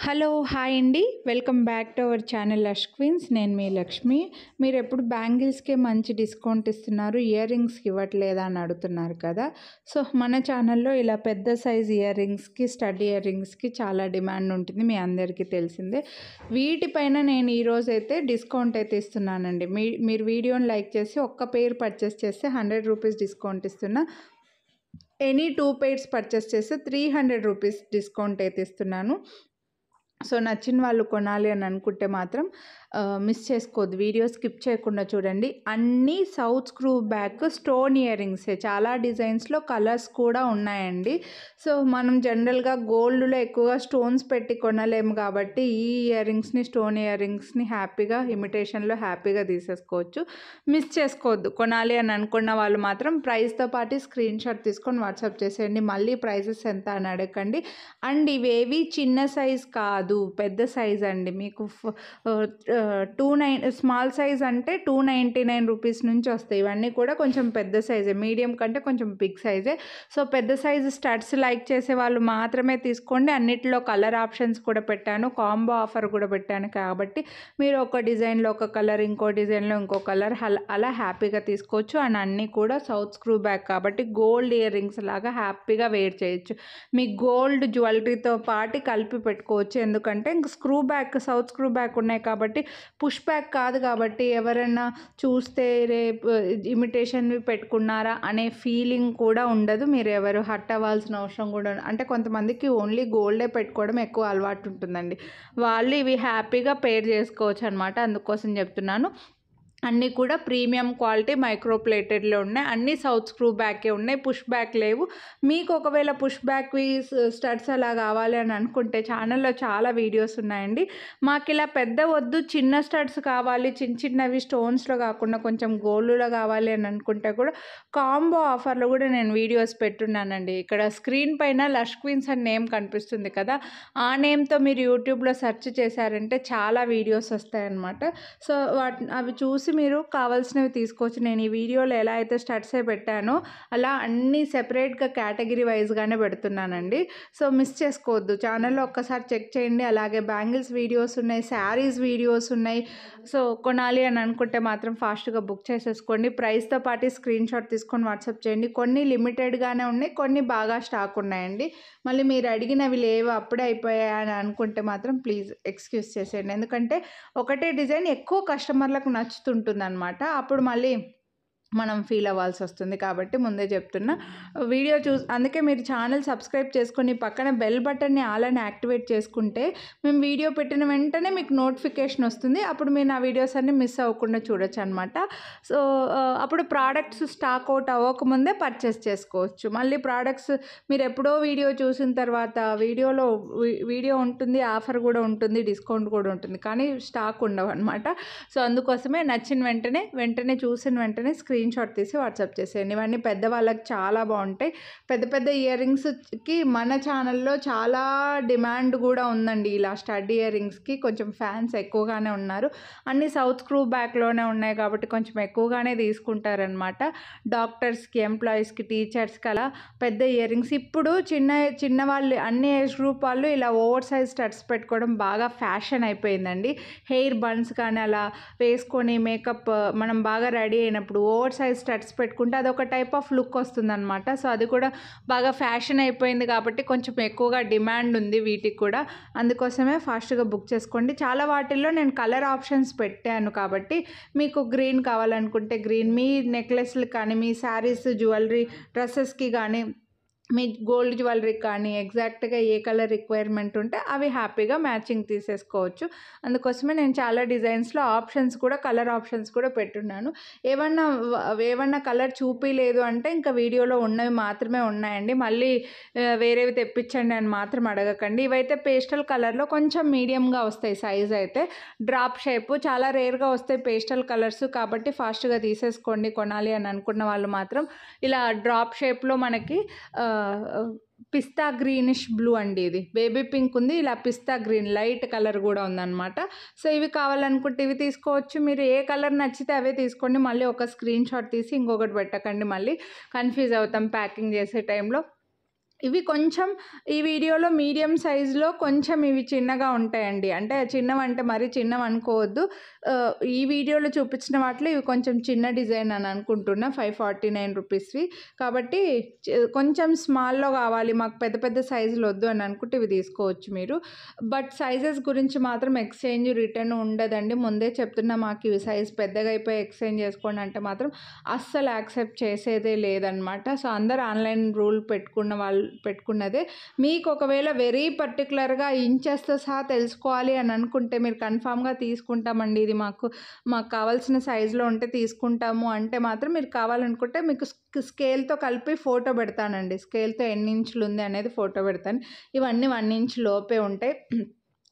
Hello hi అండి welcome back to our channel Lush Queens. నేను మీ లక్ష్మి. మీరు ఎప్పుడు బ్యాంగిల్స్కే మంచి డిస్కౌంట్ ఇస్తున్నారు, ఇయర్ రింగ్స్కి ఇవ్వట్లేదా అని అడుగుతున్నారు కదా. సో మన ఛానల్లో ఇలా పెద్ద సైజ్ ఇయర్ రింగ్స్కి, స్టడ్ ఇయర్ రింగ్స్కి చాలా డిమాండ్ ఉంటుంది, మీ అందరికీ తెలిసిందే. వీటిపైన నేను ఈరోజు అయితే డిస్కౌంట్ అయితే ఇస్తున్నానండి. మీరు వీడియోని లైక్ చేసి ఒక్క పేర్ పర్చేస్ చేస్తే 100 రూపీస్ డిస్కౌంట్ ఇస్తున్నా. ఎనీ 2 పేర్స్ పర్చేస్ చేస్తే 300 రూపీస్ డిస్కౌంట్ అయితే ఇస్తున్నాను. సో నచ్చిన వాళ్ళు కొనాలి అని అనుకుంటే మాత్రం మిస్ చేసుకోవద్దు, వీడియో స్కిప్ చేయకుండా చూడండి. అన్నీ south screw back stone ear రింగ్సే, చాలా డిజైన్స్లో కలర్స్ కూడా ఉన్నాయండి. సో మనం జనరల్గా గోల్డ్లో ఎక్కువగా స్టోన్స్ పెట్టి కొనలేము కాబట్టి ఈ ఇయర్ రింగ్స్ని, స్టోన్ ఇయర్ రింగ్స్ని హ్యాపీగా ఇమిటేషన్లో హ్యాపీగా తీసేసుకోవచ్చు. మిస్ చేసుకోవద్దు. కొనాలి అని అనుకున్న వాళ్ళు మాత్రం ప్రైస్తో పాటు స్క్రీన్ షాట్ తీసుకొని వాట్సాప్ చేసేయండి. మళ్ళీ ప్రైజెస్ ఎంత అని అడగండి. అండ్ ఇవేవి చిన్న సైజ్ కాదు, పెద్ద సైజ్ అండి. మీకు 29 స్మాల్ సైజ్ అంటే 299 రూపీస్ నుంచి వస్తాయి. ఇవన్నీ కూడా కొంచెం పెద్ద సైజే, మీడియం కంటే కొంచెం బిగ్ సైజే. సో పెద్ద సైజు స్టడ్స్ లైక్ చేసే వాళ్ళు మాత్రమే తీసుకోండి. అన్నిటిలో కలర్ ఆప్షన్స్ కూడా పెట్టాను, కాంబో ఆఫర్ కూడా పెట్టాను కాబట్టి మీరు ఒక డిజైన్లో ఒక కలర్, ఇంకో డిజైన్లో ఇంకో కలర్ అలా హ్యాపీగా తీసుకోవచ్చు. అండ్ అన్నీ కూడా సౌత్ స్క్రూ బ్యాక్ కాబట్టి గోల్డ్ ఇయర్ రింగ్స్ లాగా హ్యాపీగా వేర్ చేయొచ్చు. మీ గోల్డ్ జ్యువెలరీతో పాటు కలిపి పెట్టుకోవచ్చు. ఎందుకంటే ఇంక screw back, south screw back ఉన్నాయి కాబట్టి పుష్ బ్యాక్ కాదు కాబట్టి ఎవరైనా చూస్తే రేపు ఇమిటేషన్వి పెట్టుకున్నారా అనే ఫీలింగ్ కూడా ఉండదు. మీరు ఎవరు హర్ట్ అవ్వాల్సిన అవసరం కూడా అంటే కొంతమందికి ఓన్లీ గోల్డే పెట్టుకోవడం ఎక్కువ అలవాటు ఉంటుందండి, వాళ్ళు ఇవి హ్యాపీగా పేర్ చేసుకోవచ్చు అనమాట. అందుకోసం చెప్తున్నాను. అన్నీ కూడా ప్రీమియం క్వాలిటీ మైక్రో ప్లేటెడ్లో ఉన్నాయి. అన్నీ సౌత్ స్క్రూ బ్యాకే ఉన్నాయి, పుష్ బ్యాక్ లేవు. మీకు ఒకవేళ పుష్ బ్యాక్వి స్టడ్స్ అలా కావాలి అని అనుకుంటే ఛానల్లో చాలా వీడియోస్ ఉన్నాయండి. మాకు ఇలా పెద్ద వద్దు, చిన్న స్టడ్స్ కావాలి, చిన్నవి స్టోన్స్లో కాకుండా కొంచెం గోల్డ్లో కావాలి అని అనుకుంటే కూడా కాంబో ఆఫర్లో కూడా నేను వీడియోస్ పెట్టున్నానండి. ఇక్కడ స్క్రీన్ పైన లష్ క్వీన్స్ అని నేమ్ కనిపిస్తుంది కదా, ఆ నేమ్తో మీరు యూట్యూబ్లో సెర్చ్ చేశారంటే చాలా వీడియోస్ వస్తాయన్నమాట. సో అవి చూసి మీరు కావాల్సినవి తీసుకోవచ్చు. నేను ఈ వీడియోలో ఎలా అయితే స్టడ్సే పెట్టానో అలా అన్నీ సెపరేట్గా కేటగిరీ వైజ్గానే పెడుతున్నానండి. సో మిస్ చేసుకోవద్దు, ఛానల్లో ఒక్కసారి చెక్ చేయండి. అలాగే బ్యాంగిల్స్ వీడియోస్ ఉన్నాయి, శారీస్ వీడియోస్ ఉన్నాయి. సో కొనాలి అని అనుకుంటే మాత్రం ఫాస్ట్గా బుక్ చేసేసుకోండి. ప్రైస్తో పాటు స్క్రీన్ షాట్ తీసుకొని వాట్సాప్ చేయండి. కొన్ని లిమిటెడ్గానే ఉన్నాయి, కొన్ని బాగా స్టాక్ ఉన్నాయండి. మళ్ళీ మీరు అడిగినవి లేవు, అప్పుడే అయిపోయాయి అని అనుకుంటే మాత్రం ప్లీజ్ ఎక్స్క్యూజ్ చేసేయండి. ఎందుకంటే ఒకటే డిజైన్ ఎక్కువ కస్టమర్లకు నచ్చుతుంటుందన్నమాట, అప్పుడు మళ్ళీ మనం ఫీల్ అవ్వాల్సి వస్తుంది. కాబట్టి ముందే చెప్తున్నా, వీడియో అందుకే మీరు ఛానల్ సబ్స్క్రైబ్ చేసుకొని పక్కన బెల్ బటన్ని ఆల్ అని యాక్టివేట్ చేసుకుంటే మేము వీడియో పెట్టిన వెంటనే మీకు నోటిఫికేషన్ వస్తుంది. అప్పుడు మీరు నా వీడియోస్ అన్ని మిస్ అవ్వకుండా చూడొచ్చు అనమాట. సో అప్పుడు ప్రోడక్ట్స్ స్టాక్ అవుట్ అవ్వకముందే పర్చేస్ చేసుకోవచ్చు. మళ్ళీ ప్రోడక్ట్స్ మీరు ఎప్పుడో వీడియో చూసిన తర్వాత వీడియో ఉంటుంది, ఆఫర్ కూడా ఉంటుంది, డిస్కౌంట్ కూడా ఉంటుంది, కానీ స్టాక్ ఉండవు అనమాట. సో అందుకోసమే నచ్చిన వెంటనే చూసిన వెంటనే స్క్రీన్ షాట్ తీసి వాట్సాప్ చేసేయండి. ఇవన్నీ పెద్దవాళ్ళకి చాలా బాగుంటాయి. పెద్ద ఇయర్ రింగ్స్కి మన ఛానల్లో చాలా డిమాండ్ కూడా ఉందండి. ఇలా స్టడ్ ఇయర్ రింగ్స్కి కొంచెం ఫ్యాన్స్ ఎక్కువగానే ఉన్నారు. అన్నీ సౌత్ స్క్రూ బ్యాక్లోనే ఉన్నాయి కాబట్టి కొంచెం ఎక్కువగానే తీసుకుంటారనమాట. డాక్టర్స్కి, ఎంప్లాయీస్కి, టీచర్స్కి అలా పెద్ద ఇయర్ రింగ్స్. ఇప్పుడు చిన్న వాళ్ళు, అన్ని ఏజ్ గ్రూప్ వాళ్ళు ఇలా ఓవర్ సైజ్ స్టడ్స్ పెట్టుకోవడం బాగా ఫ్యాషన్ అయిపోయిందండి. హెయిర్ బన్స్ కానీ అలా వేసుకొని మేకప్ మనం బాగా రెడీ అయినప్పుడు ఓవర్ సైజ్ స్టడ్స్ పెట్టుకుంటే అదొక టైప్ ఆఫ్ లుక్ వస్తుందన్నమాట. సో అది కూడా బాగా ఫ్యాషన్ అయిపోయింది కాబట్టి కొంచెం ఎక్కువగా డిమాండ్ ఉంది వీటికి కూడా. అందుకోసమే ఫాస్ట్గా బుక్ చేసుకోండి. చాలా వాటిల్లో నేను కలర్ ఆప్షన్స్ పెట్టాను కాబట్టి మీకు గ్రీన్ కావాలనుకుంటే గ్రీన్, మీ నెక్లెస్లు కానీ, మీ శారీస్, జ్యువెలరీ, డ్రెస్సెస్కి కానీ, మీ గోల్డ్ జ్యువెలరీకి కానీ ఎగ్జాక్ట్గా ఏ కలర్ రిక్వైర్మెంట్ ఉంటే అవి హ్యాపీగా మ్యాచింగ్ తీసేసుకోవచ్చు. అందుకోసమే నేను చాలా డిజైన్స్లో ఆప్షన్స్ కూడా, కలర్ ఆప్షన్స్ కూడా పెట్టున్నాను. ఏమన్నా కలర్ చూపించలేదు అంటే ఇంకా వీడియోలో ఉన్నవి మాత్రమే ఉన్నాయండి, మళ్ళీ వేరేవి తెప్పించండి అని మాత్రం అడగకండి. ఇవైతే పేస్టల్ కలర్లో కొంచెం మీడియంగా వస్తాయి, సైజ్ అయితే డ్రాప్ షేప్, చాలా రేర్గా వస్తాయి పేస్టల్ కలర్స్ కాబట్టి ఫాస్ట్గా తీసేసుకోండి. కొనాలి అని అనుకున్న వాళ్ళు మాత్రం ఇలా డ్రాప్ షేప్లో మనకి పిస్తా గ్రీనిష్ బ్లూ అండి, ఇది బేబీ పింక్ ఉంది, ఇలా పిస్తా గ్రీన్ లైట్ కలర్ కూడా ఉందన్నమాట. సో ఇవి కావాలనుకుంటే ఇవి తీసుకోవచ్చు. మీరు ఏ కలర్ నచ్చితే అవే తీసుకోండి. మళ్ళీ ఒక స్క్రీన్ షాట్ తీసి ఇంకొకటి పెట్టకండి, మళ్ళీ కన్ఫ్యూజ్ అవుతాం ప్యాకింగ్ చేసే టైంలో. ఇవి కొంచెం ఈ వీడియోలో మీడియం సైజులో కొంచెం ఇవి చిన్నగా ఉంటాయండి. అంటే చిన్నవంటే మరీ చిన్నవనుకోవద్దు. ఈ వీడియోలో చూపించిన వాటిలో ఇవి కొంచెం చిన్న డిజైన్ అని అనుకుంటున్నా. 549 రూపీస్‌వి. కాబట్టి కొంచెం స్మాల్‌లో కావాలి, మాకు పెద్ద పెద్ద సైజులు వద్దు అని అనుకుంటే ఇవి తీసుకోవచ్చు మీరు. బట్ సైజెస్ గురించి మాత్రం ఎక్స్‌చేంజ్, రిటర్న్ ఉండదండి. ముందే చెప్తున్నా, మాకు ఇవి సైజ్ పెద్దగా అయిపోయి ఎక్స్‌చేంజ్ చేసుకోండి అంటే మాత్రం అస్సలు యాక్సెప్ట్ చేసేదే లేదనమాట. సో, అందరూ ఆన్‌లైన్ రూల్ పెట్టుకున్నదే. మీకు ఒకవేళ వెరీ పర్టిక్యులర్‌గా ఇంచెస్‌తో సహా తెలుసుకోవాలి అని అనుకుంటే మీరు కన్ఫామ్‌గా తీసుకుంటామండి, ఇది మాకు కావాల్సిన సైజులో ఉంటే తీసుకుంటాము అంటే మాత్రం మీరు కావాలనుకుంటే మీకు స్కేల్‌తో కలిపి ఫోటో పెడతానండి. స్కేల్‌తో ఎన్ని ఇంచులు ఉంది అనేది ఫోటో పెడతాను. ఇవన్నీ 1 ఇంచ్ లోపే ఉంటాయి.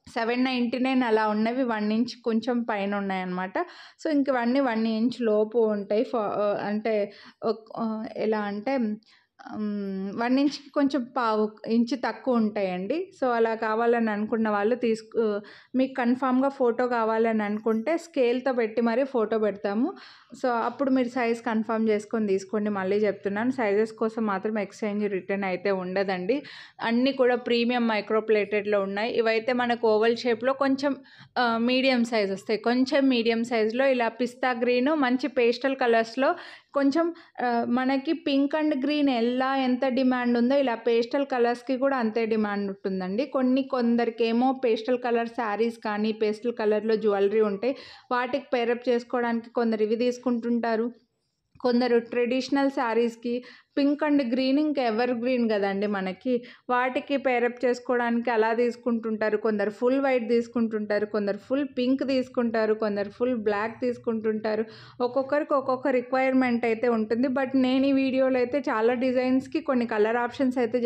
799 అలా ఉన్నవి 1 ఇంచ్ కొంచెం పైన ఉన్నాయన్నమాట. సో, ఇంక ఇవన్నీ 1 ఇంచ్ లోపు ఉంటాయి. అంటే ఎలా అంటే 1 ఇంచ్‌కి కొంచెం పావు ఇంచు తక్కువ ఉంటాయండి. సో, అలా కావాలని అనుకున్న వాళ్ళు మీకు కన్ఫామ్‌గా ఫోటో కావాలని అనుకుంటే స్కేల్‌తో పెట్టి మరీ ఫోటో పెడతాము. సో, అప్పుడు మీరు సైజ్ కన్ఫర్మ్ చేసుకొని తీసుకోండి. మళ్ళీ చెప్తున్నాను, సైజెస్ కోసం మాత్రం ఎక్స్‌చేంజ్, రిటర్న్ అయితే ఉండదండి. అన్నీ కూడా ప్రీమియం మైక్రో ప్లేటెడ్‌లో ఉన్నాయి. ఇవైతే మనకు ఓవల్ షేప్‌లో కొంచెం మీడియం సైజ్ వస్తాయి. కొంచెం మీడియం సైజ్‌లో ఇలా పిస్తా గ్రీను, మంచి పేస్టల్ కలర్స్‌లో కొంచెం మనకి పింక్ అండ్ గ్రీన్ ఎంత డిమాండ్ ఉందో ఇలా పేస్టల్ కలర్స్‌కి కూడా అంతే డిమాండ్ ఉంటుందండి. కొందరికేమో పేస్టల్ కలర్ శారీస్ కానీ, పేస్టల్ కలర్‌లో జ్యువెలరీ ఉంటాయి. వాటికి పేరప్ చేసుకోవడానికి కొందరు ఇవి తీసుకుంటుంటారు. కొందరు ట్రెడిషనల్ శారీస్‌కి పింక్ అండ్ గ్రీన్ ఇంకా ఎవర్ గ్రీన్ కదండీ మనకి, వాటికి పేరప్ చేసుకోవడానికి అలా తీసుకుంటుంటారు. కొందరు ఫుల్ వైట్ తీసుకుంటుంటారు, కొందరు ఫుల్ పింక్ తీసుకుంటారు, కొందరు ఫుల్ బ్లాక్ తీసుకుంటుంటారు. ఒక్కొక్కరికి ఒక్కొక్క రిక్వైర్మెంట్ అయితే ఉంటుంది. బట్ నేను ఈ వీడియోలో అయితే చాలా డిజైన్స్‌కి కొన్ని కలర్ ఆప్షన్స్ అయితే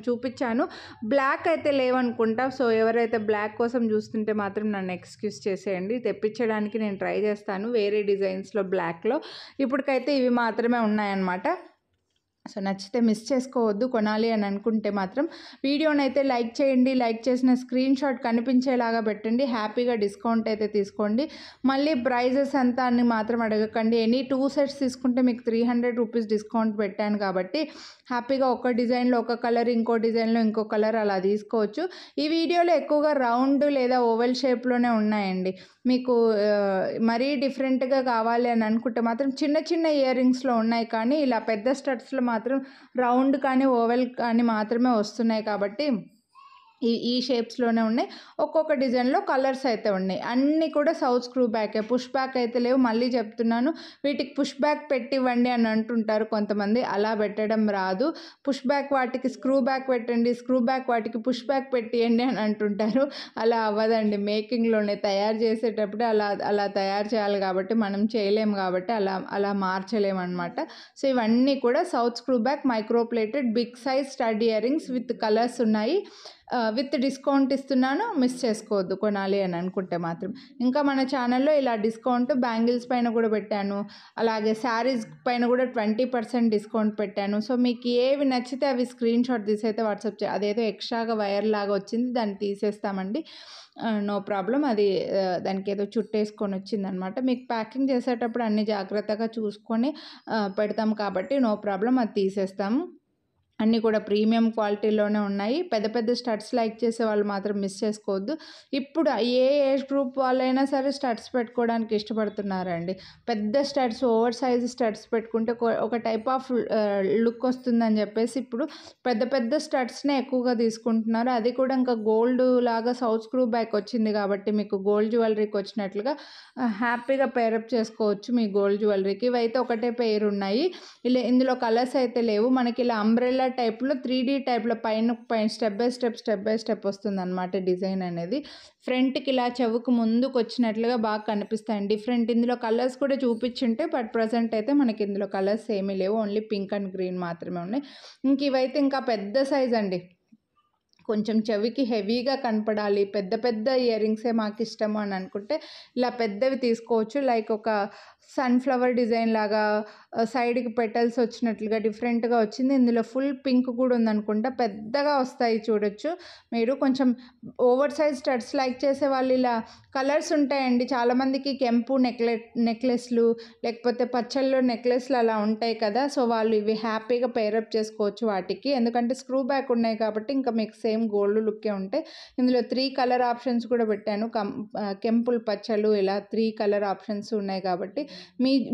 చూపించాను. బ్లాక్ అయితే లేవనుకుంటా. సో, ఎవరైతే బ్లాక్ కోసం చూస్తుంటే మాత్రం నన్ను ఎక్స్‌క్యూజ్ చేసేయండి. తెప్పించడానికి నేను ట్రై చేస్తాను వేరే డిజైన్స్‌లో బ్లాక్‌లో. ఇప్పటికైతే ఇవి మాత్రమే ఉన్నాయన్నమాట. సో, నచ్చితే మిస్ చేసుకోవద్దు. కొనాలి అని అనుకుంటే మాత్రం వీడియోనైతే లైక్ చేయండి. లైక్ చేసిన స్క్రీన్ షాట్ కనిపించేలాగా పెట్టండి. హ్యాపీగా డిస్కౌంట్ అయితే తీసుకోండి. మళ్ళీ ప్రైజెస్ అంతా అని మాత్రం అడగకండి. ఎనీ 2 సెట్స్ తీసుకుంటే మీకు 300 రూపీస్ డిస్కౌంట్ పెట్టాను కాబట్టి హ్యాపీగా ఒక డిజైన్లో ఒక కలర్, ఇంకో డిజైన్లో ఇంకో కలర్ అలా తీసుకోవచ్చు. ఈ వీడియోలో ఎక్కువగా రౌండ్ లేదా ఓవెల్ షేప్లోనే ఉన్నాయండి. మీకు మరీ డిఫరెంట్గా కావాలి అని అనుకుంటే మాత్రం చిన్న చిన్న ఇయర్ రింగ్స్లో ఉన్నాయి, కానీ ఇలా పెద్ద స్టడ్స్లో మాత్రం రౌండ్ కానీ ఓవెల్ కానీ మాత్రమే వస్తున్నాయి. కాబట్టి ఈ షేప్స్లోనే ఉన్నాయి. ఒక్కొక్క డిజైన్లో కలర్స్ అయితే ఉన్నాయి. అన్నీ కూడా సౌత్ స్క్రూ బ్యాకే, పుష్ బ్యాక్ అయితే లేవు. మళ్ళీ చెప్తున్నాను, వీటికి పుష్ బ్యాక్ పెట్టివ్వండి అని అంటుంటారు కొంతమంది. అలా పెట్టడం రాదు. పుష్ బ్యాక్ వాటికి స్క్రూ బ్యాక్ పెట్టండి, స్క్రూ బ్యాక్ వాటికి పుష్ బ్యాక్ పెట్టియండి అని అంటుంటారు. అలా అవ్వదండి. మేకింగ్లోనే తయారు చేసేటప్పుడు అలా తయారు చేయాలి కాబట్టి మనం చేయలేము కాబట్టి అలా మార్చలేము అనమాట. సో, ఇవన్నీ కూడా south screw back micro plated big size stud earrings with colours ఉన్నాయి. విత్ డిస్కౌంట్ ఇస్తున్నాను, మిస్ చేసుకోవద్దు కొనాలి అని అనుకుంటే మాత్రం. ఇంకా మన ఛానల్లో ఇలా డిస్కౌంట్ బ్యాంగిల్స్ పైన కూడా పెట్టాను, అలాగే శారీస్ పైన కూడా 20% డిస్కౌంట్ పెట్టాను. సో, మీకు ఏవి నచ్చితే అవి స్క్రీన్ షాట్ తీసి అయితే వాట్సాప్ అదేదో ఎక్స్ట్రాగా వైర్ లాగా వచ్చింది, దాన్ని తీసేస్తామండి. No problem. అది దానికి ఏదో చుట్టేసుకొని వచ్చిందనమాట. మీకు ప్యాకింగ్ చేసేటప్పుడు అన్ని జాగ్రత్తగా చూసుకొని పెడతాం కాబట్టి నో ప్రాబ్లం, అది తీసేస్తాము. అన్నీ కూడా ప్రీమియం క్వాలిటీలోనే ఉన్నాయి. పెద్ద పెద్ద స్టడ్స్ లైక్ చేసే వాళ్ళు మాత్రం మిస్ చేసుకోవద్దు. ఇప్పుడు ఏ ఏజ్ గ్రూప్ వాళ్ళైనా సరే స్టడ్స్ పెట్టుకోవడానికి ఇష్టపడుతున్నారండి. పెద్ద స్టడ్స్, ఓవర్ సైజ్ స్టడ్స్ పెట్టుకుంటే ఒక టైప్ ఆఫ్ లుక్ వస్తుందని చెప్పేసి ఇప్పుడు పెద్ద పెద్ద స్టడ్స్నే ఎక్కువగా తీసుకుంటున్నారు. అది కూడా ఇంకా గోల్డ్ లాగా సౌత్ స్క్రూ బ్యాక్ వచ్చింది కాబట్టి మీకు గోల్డ్ జ్యువెలరీకి వచ్చినట్లుగా హ్యాపీగా పేరప్ చేసుకోవచ్చు మీ గోల్డ్ జ్యువెలరీకి. ఇవైతే ఒకటే పేరు ఉన్నాయి. ఇందులో కలర్స్ అయితే లేవు. మనకి ఇలా అంబ్రెల్లా టైప్లో 3D టైప్లో పైన స్టెప్ బై స్టెప్ వస్తుందన్నమాట డిజైన్ అనేది. ఫ్రంట్కి ఇలా చెవుకు ముందుకు వచ్చినట్లుగా బాగా కనిపిస్తాయి డిఫరెంట్. ఇందులో కలర్స్ కూడా చూపించుంటే, బట్ ప్రజెంట్ అయితే మనకి ఇందులో కలర్స్ ఏమీ లేవు, ఓన్లీ పింక్ అండ్ గ్రీన్ మాత్రమే ఉన్నాయి. ఇవైతే ఇంకా పెద్ద సైజ్ అండి. కొంచెం చెవికి హెవీగా కనపడాలి, పెద్ద పెద్ద ఇయర్ రింగ్సే మాకు ఇష్టము అని అనుకుంటే ఇలా పెద్దవి తీసుకోవచ్చు. లైక్ ఒక సన్‌ఫ్లవర్ డిజైన్ లాగా సైడ్‌కి పెటల్స్ వచ్చినట్లుగా డిఫరెంట్‌గా వచ్చింది. ఇందులో ఫుల్ పింక్ కూడా ఉందనుకుంటా. పెద్దగా వస్తాయి చూడొచ్చు మీరు. కొంచెం ఓవర్ సైజ్ స్టడ్స్ లైక్ చేసే వాళ్ళు ఇలా కలర్స్ ఉంటాయండి. చాలామందికి కెంపు నెక్లెస్‌లు లేకపోతే పచ్చల్లో నెక్లెస్‌లు అలా ఉంటాయి కదా! సో, వాళ్ళు ఇవి హ్యాపీగా పేరప్ చేసుకోవచ్చు వాటికి. ఎందుకంటే స్క్రూ బ్యాక్ ఉన్నాయి కాబట్టి ఇంకా మీకు సేమ్ గోల్డ్ లుక్కే ఉంటాయి. ఇందులో 3 కలర్ ఆప్షన్స్ కూడా పెట్టాను. కెంపులు పచ్చలు ఇలా 3 కలర్ ఆప్షన్స్ ఉన్నాయి కాబట్టి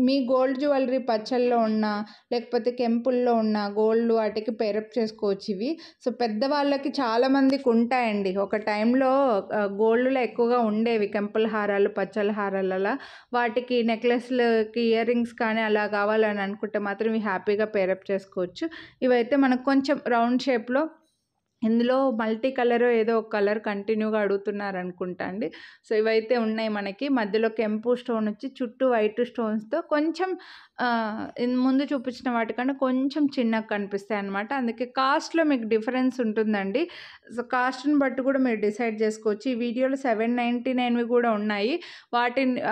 మీ గోల్డ్ జ్యువెలరీ పచ్చల్లో ఉన్న లేకపోతే కెంపుల్లో ఉన్న గోల్డ్ వాటికి పేరప్ చేసుకోవచ్చు ఇవి. సో, పెద్దవాళ్ళకి చాలామందికి ఉంటాయండి. ఒక టైంలో గోల్డ్‌లో ఎక్కువగా ఉండేవి కెంపుల హారాలు, పచ్చల హారాలు అలా. వాటికి నెక్లెస్‌లకి ఇయర్ రింగ్స్ కానీ అలా కావాలని అనుకుంటే మాత్రం ఇవి హ్యాపీగా పేరప్ చేసుకోవచ్చు. ఇవైతే మనకు కొంచెం రౌండ్ షేప్‌లో ఇందులో మల్టీ కలర్ ఏదో ఒక కలర్ కంటిన్యూగా అడుగుతున్నారనుకుంటా అండి. సో, ఇవైతే ఉన్నాయి మనకి. మధ్యలో కెంపు స్టోన్ వచ్చి చుట్టూ వైట్ స్టోన్స్‌తో కొంచెం ముందు చూపించిన వాటికన్నా కొంచెం చిన్నగా కనిపిస్తాయన్నమాట. అందుకే కాస్ట్‌లో మీకు డిఫరెన్స్ ఉంటుందండి. సో, కాస్ట్‌ని బట్టి కూడా మీరు డిసైడ్ చేసుకోవచ్చు. ఈ వీడియోలో 799వి కూడా ఉన్నాయి.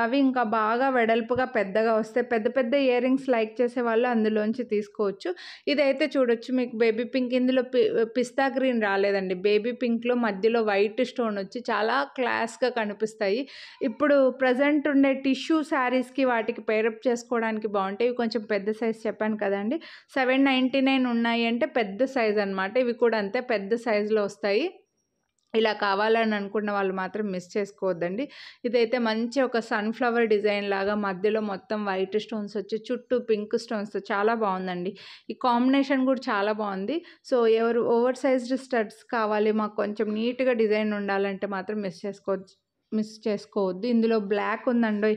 అవి ఇంకా బాగా వెడల్పుగా పెద్దగా వస్తాయి. పెద్ద పెద్ద ఇయర్ రింగ్స్ లైక్ చేసే వాళ్ళు అందులోంచి తీసుకోవచ్చు. ఇదైతే చూడొచ్చు మీకు బేబీ పింక్. ఇందులో పిస్తా గ్రీన్ రాలేదండి. బేబీ పింక్‌లో మధ్యలో వైట్ స్టోన్ వచ్చి చాలా క్లాస్‌గా కనిపిస్తాయి. ఇప్పుడు ప్రెజెంట్ ఉండే టిష్యూ శారీస్‌కి వాటికి పేరప్ చేసుకోవడానికి బాగుంటాయి. ఇవి కొంచెం పెద్ద సైజ్ చెప్పాను కదండీ. 799 ఉన్నాయి అంటే పెద్ద సైజ్ అనమాట. ఇవి కూడా అంతే పెద్ద సైజులో వస్తాయి. ఇలా కావాలని అనుకున్న వాళ్ళు మాత్రం మిస్ చేసుకోవద్దండి. ఇదైతే మంచి ఒక సన్‌ఫ్లవర్ డిజైన్ లాగా మధ్యలో మొత్తం వైట్ స్టోన్స్ వచ్చి చుట్టూ పింక్ స్టోన్స్‌తో చాలా బాగుందండి. ఈ కాంబినేషన్ కూడా చాలా బాగుంది. సో, ఎవరు ఓవర్ సైజ్డ్ స్టడ్స్ కావాలి మాకు కొంచెం నీట్‌గా డిజైన్ ఉండాలంటే మాత్రం మిస్ చేసుకోవద్దు. ఇందులో బ్లాక్ ఉందండోయ్.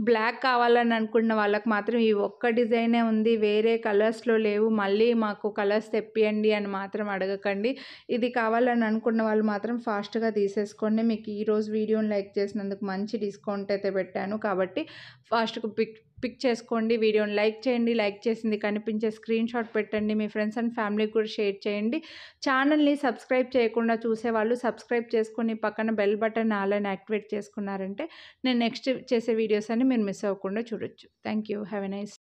బ్లాక్ కావాలని అనుకున్న వాళ్ళకి మాత్రం ఈ ఒక్క డిజైనే ఉంది. వేరే కలర్స్‌లో లేవు. మళ్ళీ మాకు కలర్స్ తెప్పియండి అని మాత్రం అడగకండి. ఇది కావాలని అనుకున్న వాళ్ళు మాత్రం ఫాస్ట్‌గా తీసేసుకోండి. మీకు ఈరోజు వీడియోని లైక్ చేసినందుకు మంచి డిస్కౌంట్ అయితే పెట్టాను. కాబట్టి ఫాస్ట్‌గా పిక్ చేసుకోండి. వీడియోని లైక్ చేయండి. లైక్ చేసింది కనిపించే స్క్రీన్‌షాట్ పెట్టండి. మీ ఫ్రెండ్స్ అండ్ ఫ్యామిలీకి కూడా షేర్ చేయండి. ఛానల్‌ని సబ్స్క్రైబ్ చేయకుండా చూసేవాళ్ళు సబ్స్క్రైబ్ చేసుకొని పక్కన బెల్ బటన్ ఆల్ అని యాక్టివేట్ చేసుకున్నారంటే నేను నెక్స్ట్ చేసే వీడియోస్ అన్ని మీరు మిస్ అవ్వకుండా చూడొచ్చు. Thank you. Have a nice